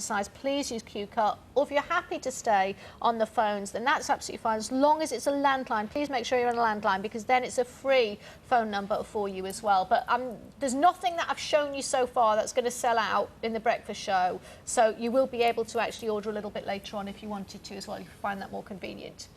emphasise, please use Q-Cut. Or if you're happy to stay on the phones, then that's absolutely fine. As long as it's a landline, please make sure you're on a landline, because then it's a free phone number for you as well. But there's nothing that I've shown you so far that's going to sell out in the breakfast show. So you will be able to actually order a little bit later on if you wanted to as well, if you find that more convenient.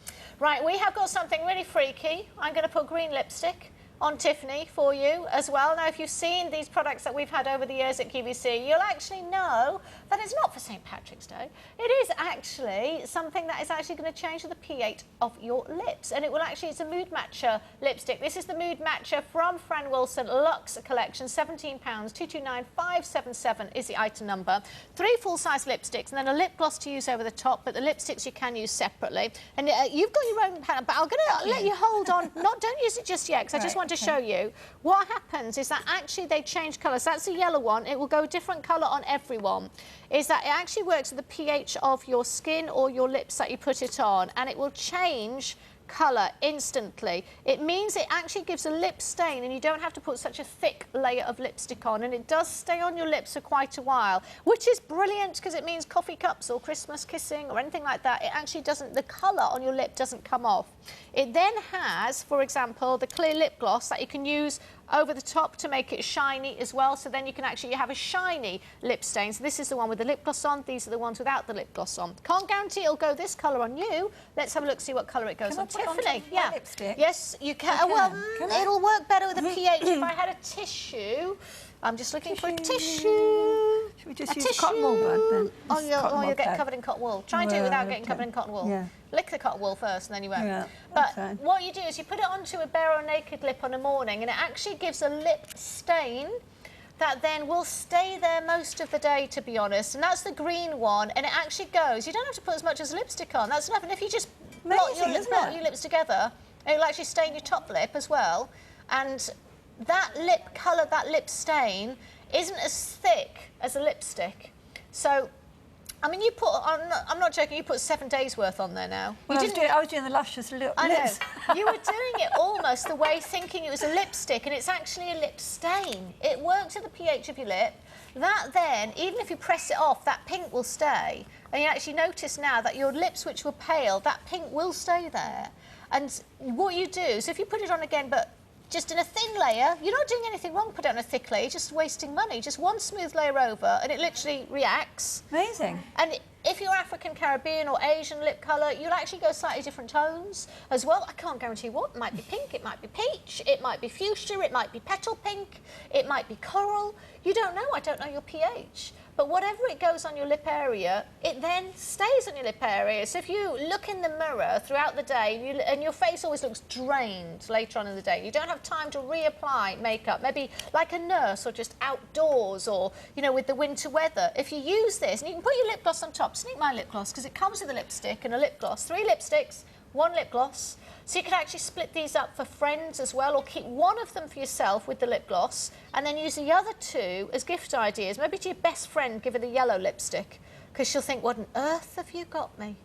Right, we have got something really freaky. I'm going to put green lipstick on Tiffany for you as well. Now, if you've seen these products that we've had over the years at QVC, you'll actually know that it's not for St. Patrick's Day. It is actually something that is actually going to change the pH of your lips. And it will actually, it's a Mood Matcher lipstick. This is the Mood Matcher from Fran Wilson Luxe Collection, £17, 229577 is the item number. 3 full-size lipsticks and then a lip gloss to use over the top, but the lipsticks you can use separately. And you've got your own palette, but I'm going to let you hold on. Don't use it just yet, because I just want to show you. What happens is that actually they change colours. So that's the yellow one. It will go a different colour on everyone. Is that it actually works with the pH of your skin or your lips that you put it on, and it will change colour instantly. It means it actually gives a lip stain and you don't have to put such a thick layer of lipstick on, and it does stay on your lips for quite a while, which is brilliant because it means coffee cups or Christmas kissing or anything like that. It actually doesn't, the colour on your lip doesn't come off. It then has, for example, the clear lip gloss that you can use over the top to make it shiny as well, so then you can actually have a shiny lip stain. So this is the one with the lip gloss on, these are the ones without the lip gloss on. Can't guarantee it'll go this colour on you. Let's have a look, see what colour it goes on. Tiffany, yeah. Lipstick? Yes, you can. Well, it'll work better with a pH. If I had a tissue, I'm just looking for a tissue. Should we just use cotton wool bud then? Oh, you'll get covered in cotton wool. Try and do it without getting covered in cotton wool. Yeah. Lick the cotton wool first and then you won't. Yeah, but what you do is you put it onto a bare or naked lip on a morning, and it actually gives a lip stain that then will stay there most of the day, to be honest. And that's the green one, and it actually goes. You don't have to put as much as lipstick on. That's enough. And if you just blot your lips together, it will actually stain your top lip as well. And that lip colour, that lip stain, isn't as thick as a lipstick. So, I mean, you put, I'm not joking, you put 7 days worth on there now. Well, I was doing the luscious lips. I know. You were doing it almost the way thinking it was a lipstick, and it's actually a lip stain. It works at the pH of your lip. That then, even if you press it off, that pink will stay. And you actually notice now that your lips, which were pale, that pink will stay there. And what you do, so if you put it on again, but just in a thin layer, you're not doing anything wrong, put it on a thick layer, you're just wasting money. Just one smooth layer over, and it literally reacts. Amazing. And if you're African, Caribbean or Asian lip colour, you'll actually go slightly different tones as well. I can't guarantee what. It might be pink, it might be peach, it might be fuchsia, it might be petal pink, it might be coral. You don't know, I don't know your pH. But whatever it goes on your lip area, it then stays on your lip area. So if you look in the mirror throughout the day, and your face always looks drained later on in the day, you don't have time to reapply makeup, maybe like a nurse or just outdoors or, you know, with the winter weather. If you use this, and you can put your lip gloss on top, sneak my lip gloss, because it comes with a lipstick and a lip gloss. 3 lipsticks, 1 lip gloss. So you can actually split these up for friends as well, or keep one of them for yourself with the lip gloss, and then use the other 2 as gift ideas. Maybe to your best friend, give her the yellow lipstick, because she'll think, what on earth have you got me?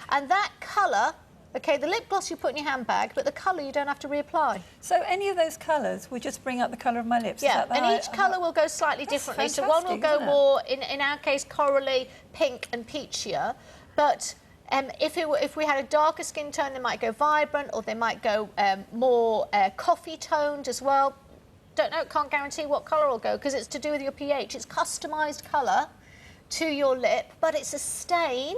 And that colour, OK, the lip gloss you put in your handbag, but the colour you don't have to reapply. So any of those colours would just bring up the colour of my lips? Yeah, and each colour will go slightly differently. So one will go more, in our case, corally, pink and peachier, but if we had a darker skin tone, they might go vibrant, or they might go more coffee toned as well. Don't know, can't guarantee what colour will go, because it's to do with your pH. It's customised colour to your lip, but it's a stain,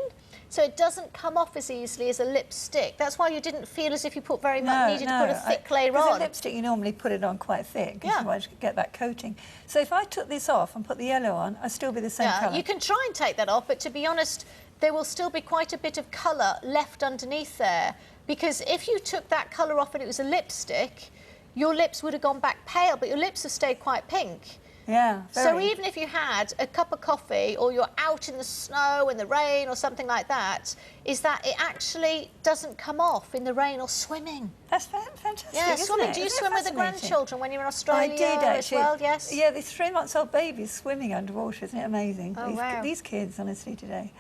so it doesn't come off as easily as a lipstick. That's why you didn't feel as if you put very much, needed to put a thick layer on. Because a lipstick, you normally put it on quite thick, because you want to get that coating. So if I took this off and put the yellow on, I'd still be the same colour. You can try and take that off, but to be honest, there will still be quite a bit of colour left underneath there, because if you took that colour off and it was a lipstick, your lips would have gone back pale, but your lips have stayed quite pink. Yeah, so even if you had a cup of coffee, or you're out in the snow, in the rain, or something like that, is that it actually doesn't come off in the rain or swimming. That's fantastic, yeah, swimming. Isn't it? Do you swim with the grandchildren when you're in Australia? I did, actually. As well, yes? Yeah, this 3-month-old baby's swimming underwater. Isn't it amazing? Oh, wow. These kids, honestly, today.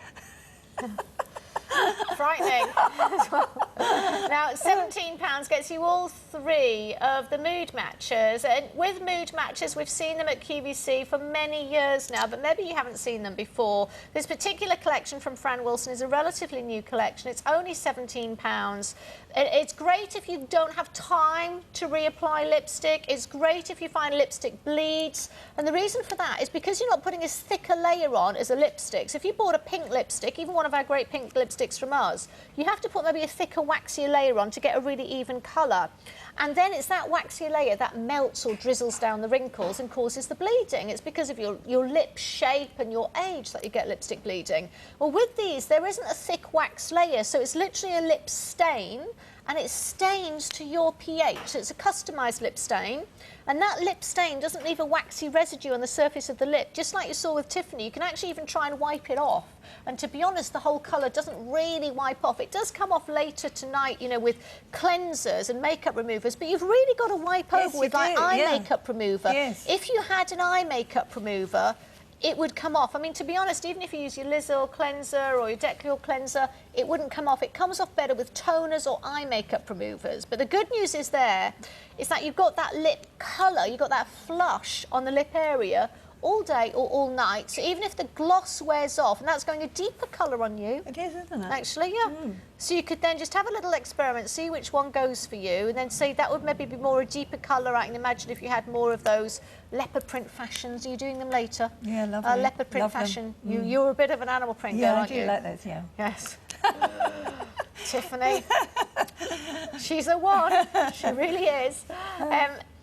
frightening as well. Now, £17 gets you all three of the mood matches. And with mood matches, we've seen them at QVC for many years now, but maybe you haven't seen them before. This particular collection from Fran Wilson is a relatively new collection. It's only £17. It's great if you don't have time to reapply lipstick. It's great if you find lipstick bleeds. And the reason for that is because you're not putting as thick a layer on as a lipstick. So if you bought a pink lipstick, even one of our great pink lipsticks from us, you have to put maybe a thicker, waxier layer on to get a really even colour. And then it's that waxier layer that melts or drizzles down the wrinkles and causes the bleeding. It's because of your lip shape and your age that you get lipstick bleeding. Well, with these, there isn't a thick wax layer, so it's literally a lip stain, and it stains to your pH. So it's a customised lip stain, and that lip stain doesn't leave a waxy residue on the surface of the lip. Just like you saw with Tiffany, you can actually even try and wipe it off. And to be honest, the whole colour doesn't really wipe off. It does come off later tonight, you know, with cleansers and makeup removers, but you've really got to wipe over with like eye makeup remover. Yes. If you had an eye makeup remover, it would come off. I mean, to be honest, even if you use your Lizzle cleanser or your Declior cleanser, it wouldn't come off. It comes off better with toners or eye makeup removers. But the good news is that you've got that lip colour, you've got that flush on the lip area all day or all night. So even if the gloss wears off, and that's going a deeper colour on you. It is, isn't it? Actually, yeah. So you could then just have a little experiment, see which one goes for you, and then see that would maybe be more a deeper colour. I can imagine if you had more of those leopard print fashions. Are you doing them later? Yeah, lovely. Leopard print fashion. You're a bit of an animal print girl, aren't you? Yeah, I do like those, yeah. Yes. Tiffany. She's a one. She really is.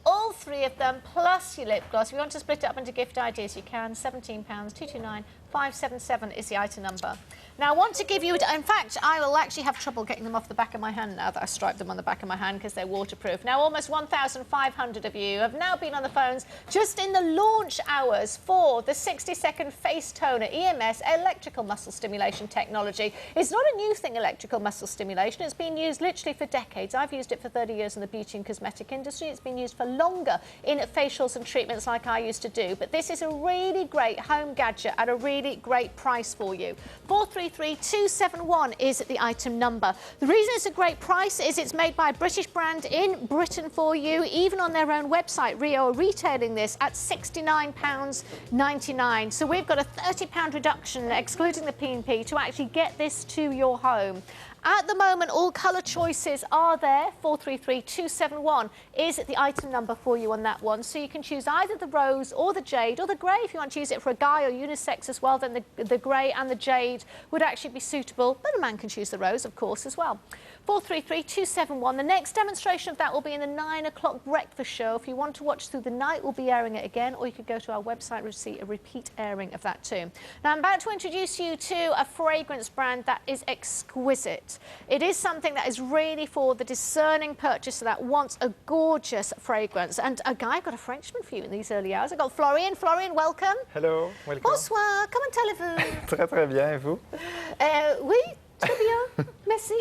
All three of them, plus your lip gloss. If you want to split it up into gift ideas, you can. £17, 229 577 is the item number. Now, I want to give you, in fact, I will actually have trouble getting them off the back of my hand now that I striped them on the back of my hand because they're waterproof. Now, almost 1,500 of you have now been on the phones just in the launch hours for the 60-second face toner EMS electrical muscle stimulation technology. It's not a new thing, electrical muscle stimulation. It's been used literally for decades. I've used it for 30 years in the beauty and cosmetic industry. It's been used for longer in facials and treatments like I used to do. But this is a really great home gadget at a really great price for you. 433271 is the item number. The reason it's a great price is it's made by a British brand in Britain for you. Even on their own website, Rio are retailing this at £69.99. So we've got a £30 reduction, excluding the P&P, to actually get this to your home. At the moment, all colour choices are there. 433271 is the item number for you on that one. So you can choose either the rose or the jade or the grey. If you want to use it for a guy or unisex as well, then the grey and the jade would actually be suitable. But a man can choose the rose, of course, as well. 433271. The next demonstration of that will be in the 9 o'clock breakfast show. If you want to watch through the night, we'll be airing it again, or you could go to our website and see a repeat airing of that too. Now, I'm about to introduce you to a fragrance brand that is exquisite. It is something that is really for the discerning purchaser that wants a gorgeous fragrance. And a guy got a Frenchman for you in these early hours. I got Florian. Florian, welcome. Hello, welcome. Bonsoir. Comment allez-vous? Très très bien, et vous? Oui, très bien. Merci.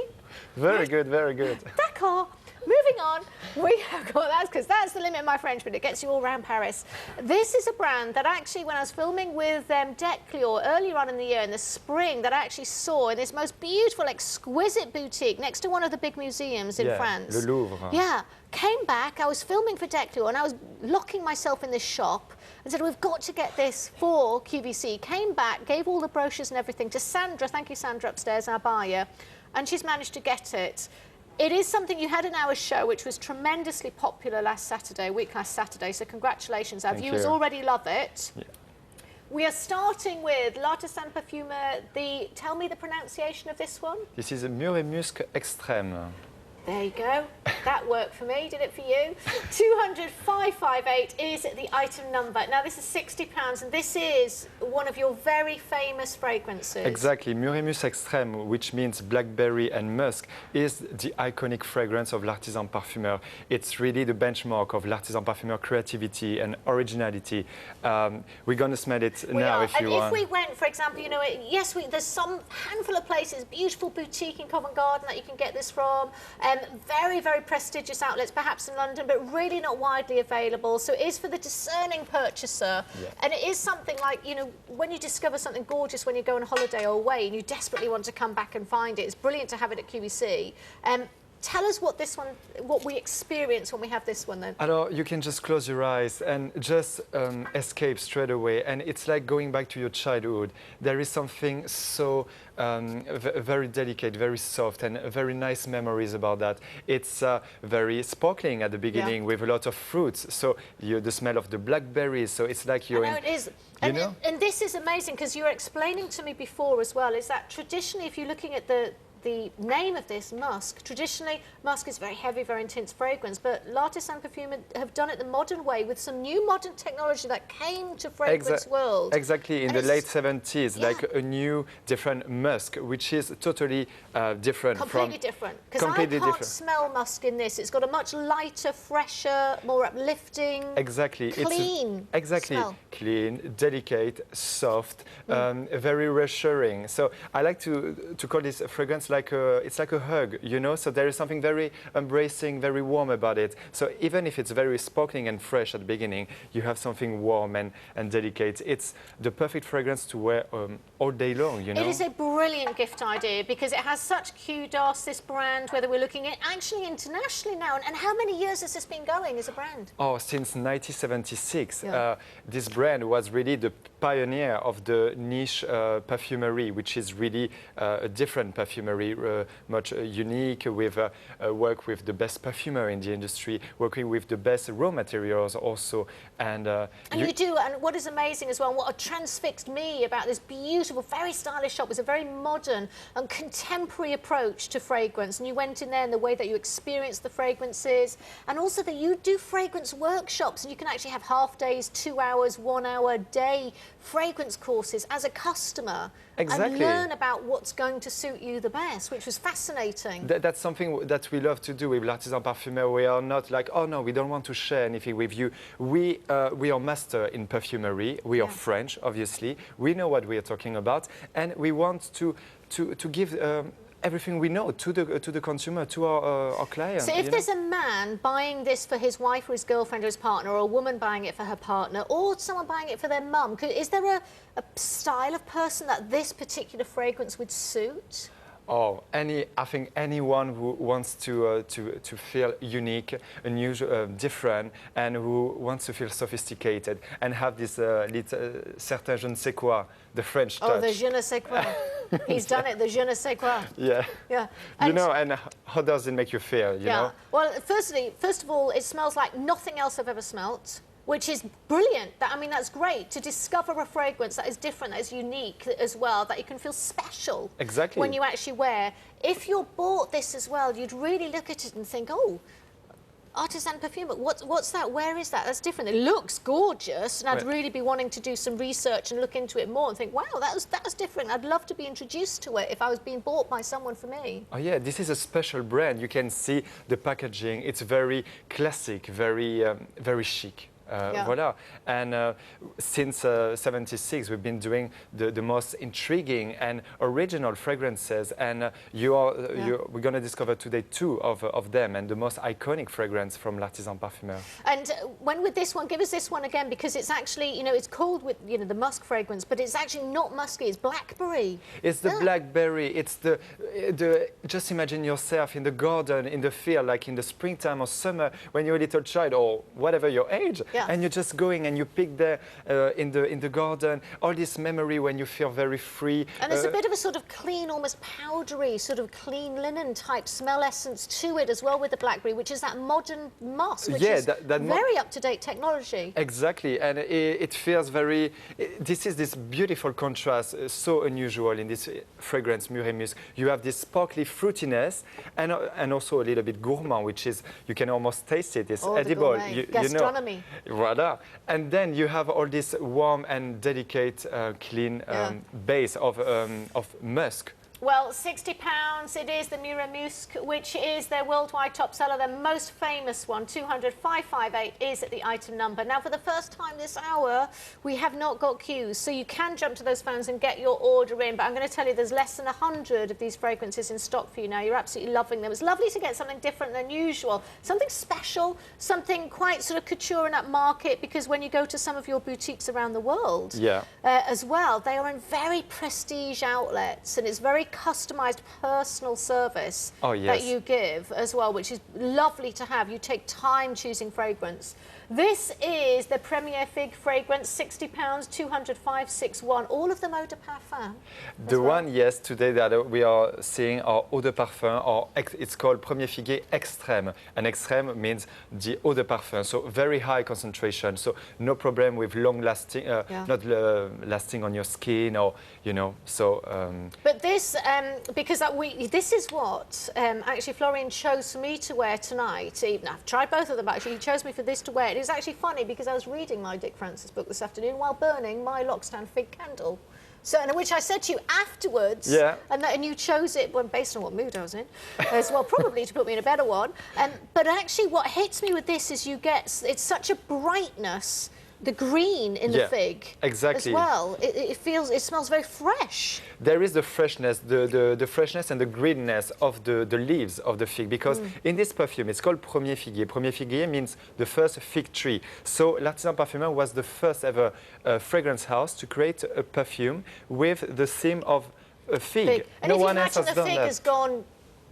Very good, very good. D'accord. Moving on, we have got that because that's the limit of my French, but it gets you all around Paris. This is a brand that actually, when I was filming with Declior earlier on in the year, in the spring, that I actually saw in this most beautiful, exquisite boutique next to one of the big museums in France. Le Louvre. Yeah, came back. I was filming for Declior and I was locking myself in this shop and said, we've got to get this for QVC. Came back, gave all the brochures and everything to Sandra. Thank you, Sandra, upstairs, our buyer. And she's managed to get it. It is something you had in our show, which was tremendously popular last Saturday, so congratulations. Our viewers already love it. Yeah. We are starting with l'artisan Parfumeur. Tell me the pronunciation of this one. This is a Mure Musc Extrême. There you go. That worked for me. Did it for you? 200,558 is the item number. Now, this is £60, and this is one of your very famous fragrances. Exactly. Mure Musc Extrême, which means blackberry and musk, is the iconic fragrance of l'artisan Parfumeur. It's really the benchmark of l'artisan Parfumeur creativity and originality. We're going to smell it now if you want. And if we went, for example, you know, yes, there's some handful of places, beautiful boutique in Covent Garden that you can get this from. Very, very prestigious outlets, perhaps in London, but really not widely available. So it is for the discerning purchaser. Yeah. And it is something like, you know, when you discover something gorgeous when you go on holiday or away and you desperately want to come back and find it, it's brilliant to have it at QVC. Tell us what we experience when we have this one then. Alors, you can just close your eyes and just escape straight away. And it's like going back to your childhood. There is something so very delicate, very soft, and very nice memories about that. It's very sparkling at the beginning with a lot of fruits. So the smell of the blackberries. So it's like you're I know it is. And this is amazing because you were explaining to me before as well, is that traditionally, if you're looking at the name of this, Musc, traditionally Musc is very heavy, very intense fragrance, but L'Artisan Parfumeur have done it the modern way with some new modern technology that came to fragrance world. Exactly, in and the late 70s, like a new, different musk, which is totally different. Completely different. Because I can't smell musk in this. It's got a much lighter, fresher, more uplifting, clean smell. Clean, delicate, soft, very reassuring. So I like to call this fragrance like it's like a hug, you know. So there is something very embracing, very warm about it. So even if it's very sparkling and fresh at the beginning, you have something warm and delicate. It's the perfect fragrance to wear all day long, you know. It is a brilliant gift idea because it has such kudos, this brand, whether we're looking at actually internationally now. And how many years has this been going as a brand? Oh, since 1976. This brand was really the pioneer of the niche perfumery, which is really a different perfumery, much unique, with work with the best perfumer in the industry, working with the best raw materials also. And you do, and what is amazing as well, and what transfixed me about this beautiful, very stylish shop was a very modern and contemporary approach to fragrance. And you went in there and the way that you experienced the fragrances, and also that you do fragrance workshops, and you can actually have half days, 2 hours, 1 hour day fragrance courses as a customer. And learn about what's going to suit you the best, which was fascinating. That's something that we love to do with L'Artisan Parfumeur. We are not like, oh no, we don't want to share anything with you. We are master in perfumery. We are French, obviously. We know what we are talking about, and we want to give everything we know to the consumer, to our client. So if there's a man buying this for his wife or his girlfriend or his partner, or a woman buying it for her partner, or someone buying it for their mum, is there a style of person that this particular fragrance would suit? Oh, I think anyone who wants to feel unique, unusual, different, and who wants to feel sophisticated and have this certain je ne sais quoi, the French touch. Oh, the je ne sais quoi. He's done it, the je ne sais quoi. Yeah. Yeah. You know, and how does it make you feel, you know? Well, first of all, it smells like nothing else I've ever smelt, which is brilliant. I mean, that's great to discover a fragrance that is different, that is unique as well, that you can feel special when you actually wear. If you bought this as well, you'd really look at it and think, oh, Artisan Parfumeur, what's that? Where is that? That's different. It looks gorgeous, and I'd really be wanting to do some research and look into it more and think, wow, that's different. I'd love to be introduced to it if I was being bought by someone for me. Oh yeah, this is a special brand. You can see the packaging. It's very classic, very chic. Voilà. And since 76, we've been doing the most intriguing and original fragrances. And we're going to discover today 2 of them, and the most iconic fragrance from L'Artisan Parfumeur. And when with this one, give us this one again, because it's actually, you know, it's called with, you know, the musk fragrance, but it's actually not musky, it's blackberry. It's the blackberry. It's the just imagine yourself in the garden, in the field, like in the springtime or summer when you're a little child or whatever your age. And you're just going and you pick there in the garden, all this memory when you feel very free. And there's a bit of a sort of clean, almost powdery, sort of clean linen type smell essence to it as well with the blackberry, which is that modern musk, which is very up-to-date technology. Exactly, and it feels very, this is this beautiful contrast, so unusual in this fragrance, Mure Musc. You have this sparkly fruitiness and also a little bit gourmand, which is, you can almost taste it, it's edible. Gastronomy. You know. Voilà. And then you have all this warm and delicate, clean base of musk. Well, £60, it is the Mure Musc, which is their worldwide top seller, their most famous one, 200,558 is the item number. Now, for the first time this hour, we have not got queues, so you can jump to those phones and get your order in, but I'm going to tell you there's less than 100 of these fragrances in stock for you now. You're absolutely loving them. It's lovely to get something different than usual, something special, something quite sort of couture in that market, because when you go to some of your boutiques around the world as well, they are in very prestige outlets, and it's very customised personal service that you give as well, which is lovely to have. You take time choosing fragrance. This is the Premier Fig fragrance, £60, 200,561. All of them eau de parfum. The one, yes, today that we are seeing are eau de parfum, or it's called Premier Figuier Extrême. And extrême means the eau de parfum, so very high concentration, so no problem with long lasting, not lasting on your skin, or you know. So. But this, because this is what actually Florian chose for me to wear tonight. Even I've tried both of them, but actually he chose me for this to wear. It was actually funny because I was reading my Dick Francis book this afternoon while burning my Lockstand Fig candle. So, which I said to you afterwards, and you chose it based on what mood I was in, as well, probably to put me in a better one. But actually what hits me with this is it's such a brightness, the green in the fig as well. It smells very fresh. There is the freshness, the freshness and the greenness of the leaves of the fig, because in this perfume, it's called Premier Figuier. Premier Figuier means the first fig tree. So l'Artisan Parfumeur was the first ever fragrance house to create a perfume with the theme of a fig. And no one else has done that. The fig has gone,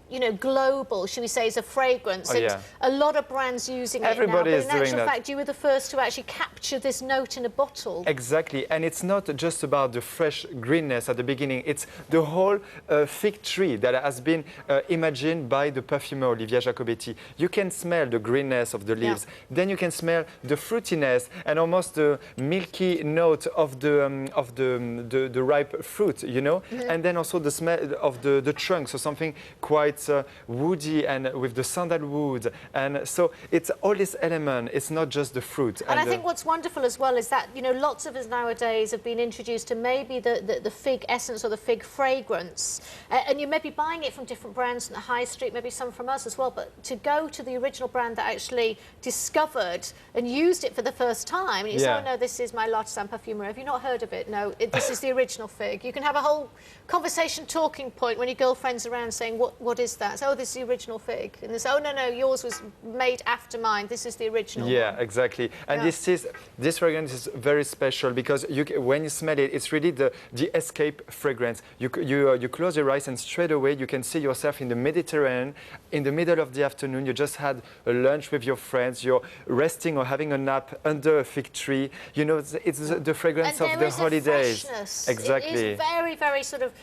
you know, global, should we say, as a fragrance. A lot of brands using Everybody it now. But is in actual fact, you were the first to actually capture this note in a bottle. Exactly, and it's not just about the fresh greenness at the beginning. It's the whole fig tree that has been imagined by the perfumer Olivia Jacobetti. You can smell the greenness of the leaves. Then you can smell the fruitiness and almost the milky note of the ripe fruit, you know. And then also the smell of the trunk, so something quite woody and with the sandalwood, and so it's all this element. It's not just the fruit. And I think what's wonderful as well is that, you know, lots of us nowadays have been introduced to maybe the fig essence or the fig fragrance, and you may be buying it from different brands in the high street, maybe some from us as well, but to go to the original brand that actually discovered and used it for the first time, and you say, oh no, this is my L'Artisan Parfumeur. Have you not heard of it? No, this is the original fig. You can have a whole conversation talking point when your girlfriend's around saying, what is that? So, oh, this is the original fig. And they say, oh, no, yours was made after mine. This is the original one. Exactly. And this fragrance is very special because when you smell it, it's really the escape fragrance. You close your eyes and straight away you can see yourself in the Mediterranean in the middle of the afternoon. You just had a lunch with your friends. You're resting or having a nap under a fig tree. You know, it's the fragrance of the holidays. Exactly. It is very, very sort of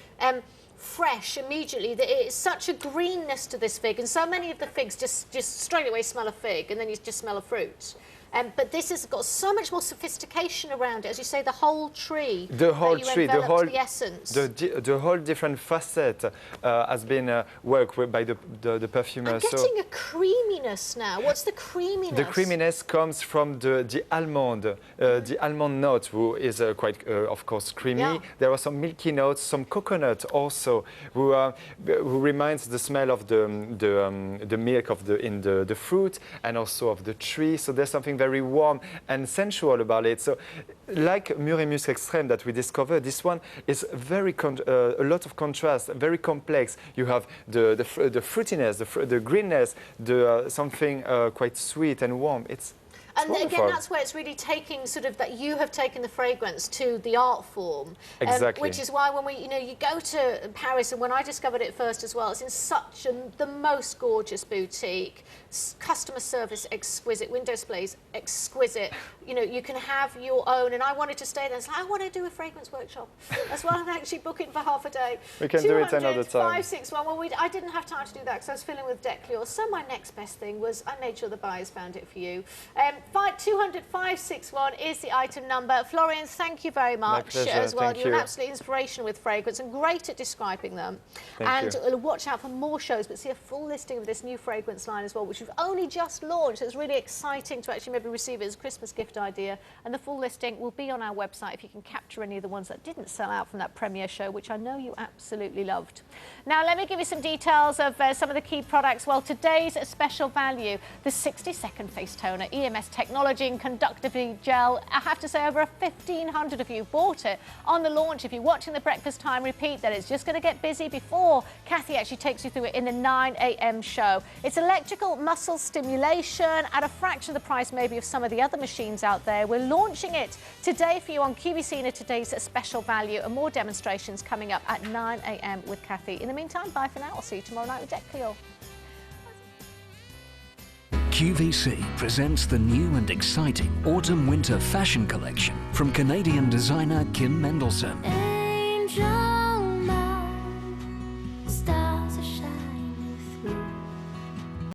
fresh immediately. It's such a greenness to this fig, and so many of the figs just straight away smell a fig, and then you just smell a fruit. But this has got so much more sophistication around it, as you say, the whole tree. The whole tree, the essence. The whole different facet has been worked with by the perfumer. I'm getting a creaminess now. What's the creaminess? The creaminess comes from the almond note, who is quite, of course, creamy. There are some milky notes, some coconut also, who reminds the smell of the milk in the fruit and also of the tree. So there's something very warm and sensual about it. So, like Mure Musc Extrême that we discovered, this one is very a lot of contrast, very complex. You have the fruitiness, the greenness, something quite sweet and warm. And again, that's where it's really taking sort of that you have taken the fragrance to the art form. Exactly. Which is why when you go to Paris, and when I discovered it first as well, it's in the most gorgeous boutique, customer service exquisite, window displays exquisite. You know, you can have your own, and I wanted to stay there. It's like, I want to do a fragrance workshop as well, and actually book it for half a day. We can do it another time. 561. Well, I didn't have time to do that because I was filling with Declior. So my next best thing was I made sure the buyers found it for you. 200-561 is the item number. Florian, thank you very much pleasure, as well. thank You're an you. absolute inspiration with fragrance and great at describing them. Thank And watch out for more shows, but see a full listing of this new fragrance line as well, which we've only just launched. So it's really exciting to actually maybe receive it as a Christmas gift idea. And the full listing will be on our website if you can capture any of the ones that didn't sell out from that premiere show, which I know you absolutely loved. Now, let me give you some details of some of the key products. Well, today's special value, the 60-second face toner, EMS technology and conductivity gel. I have to say, over 1,500 of you bought it on the launch. If you're watching the breakfast time repeat, that it's just going to get busy before Kathy actually takes you through it in the 9 a.m. show. It's electrical muscle stimulation at a fraction of the price maybe of some of the other machines out there. We're launching it today for you on QVC in today's special value, and more demonstrations coming up at 9 a.m. with Kathy. In the meantime, bye for now. I'll see you tomorrow night with Deck Clear. QVC presents the new and exciting autumn-winter fashion collection from Canadian designer Kim Mendelsohn.